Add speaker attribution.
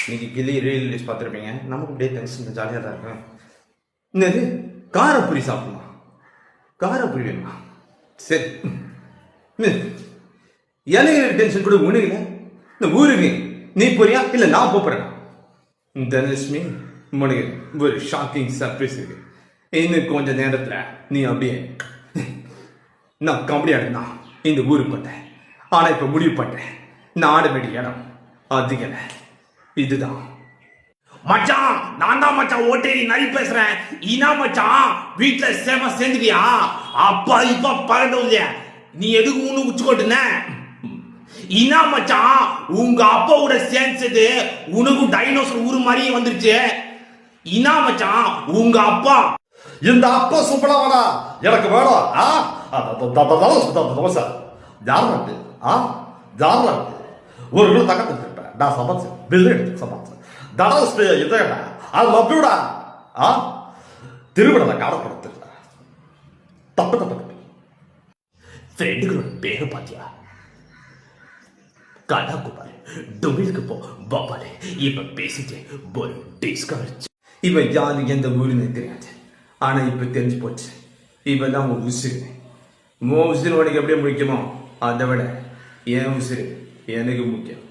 Speaker 1: இன்னைக்கு கிளி ரீல்ஸ் பார்த்துருப்பீங்க. நமக்கு அப்படியே டென்ஷன் ஜாலியாக தான் இருக்கும். என்னது காரப்பொரி சாப்பிடுமா? காரப்பொரி வேணுமா? சரி, எனக்கு டென்ஷன் கூட உனக்கு இந்த ஊருக்கு நீ போறியா இல்லை நான் போறேன். தனலட்சுமி உனக்கு ஒரு ஷாக்கிங் சர்ப்ரைஸ் இருக்கு. இன்னும் கொஞ்ச நேரத்தில் நீ அப்படியே நான் கபடி ஆடுனா இந்த ஊருக்கு வந்தேன். ஆனால் இப்போ முடிவு பண்ணேன், நான் ஆட வேண்டிய இடம் அதிக இதுதான்.
Speaker 2: மச்சான், நான் தான் மச்சான் ஓட்டேரி நரி பேசுறேன். இனா மச்சான் வீட்டுல சேம சேர்ந்துக்கியா? அப்பா இப்ப பரண்டோல்லைய நீ எதுக்கு ஒண்ணு உச்சு கொட்டுன? இனா மச்சான் உங்க அப்பாவோட சேர்ந்தது உனக்கு டைனோசர் ஊரு மாதிரியே வந்துருச்சு. இனா மச்சான் உங்க அப்பா
Speaker 3: இந்த அப்பா சூப்பராவடா எனக்கு வேணும். ஒரு கிலோ தங்க தெரிஞ்சிருப்பேன். நான் சமைச்சேன், பில்லு எடுத்து சமைச்சேன். தனலட்சுமி இதேடா அது லவ்யூடா. திருவிழா காலப்படுத்த தப்பு தப்பு
Speaker 2: ஃப்ரெண்டுகளோட பேரை பாத்தியா? கன்னியாகுமரி டொமிலுக்கு போ பாபாலே இப்ப பேசிட்டு ஒரு டிஸ்கவரிச்சு.
Speaker 1: இவன் யாரு எந்த ஊருன்னு தெரியாது, ஆனா இப்ப தெரிஞ்சு போச்சு. இவன் தான் உன் உசுறு. உன் உசுறு உனக்கு எப்படியே முக்கியமோ அதை விட என் உசுறு எனக்கு முக்கியம்.